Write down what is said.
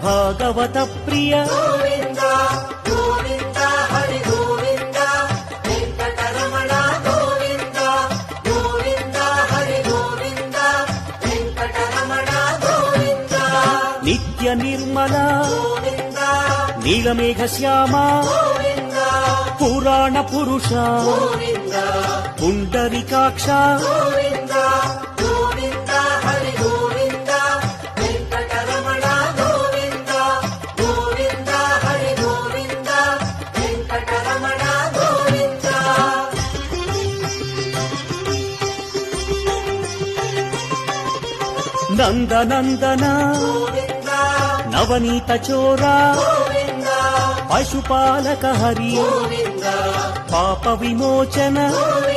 భాగవత ప్రియ గోవింద గోవింద హరి గోవింద వెంకటరమణ గోవింద గోవింద హరి గోవింద వెంకటరమణ గోవింద నిత్య నిర్మల గోవింద నీలమేఘ శ్యామ గోవింద పురాణ పురుష గోవింద పుండరీకాక్ష గోవింద గోవింద హరి గోవింద వెంకటరమణ గోవింద గోవింద హరి గోవింద వెంకటరమణ గోవింద నందనందన గోవింద నవనీత చోర గోవింద పశుపాలక హరి గోవింద పాప విమోచన గోవింద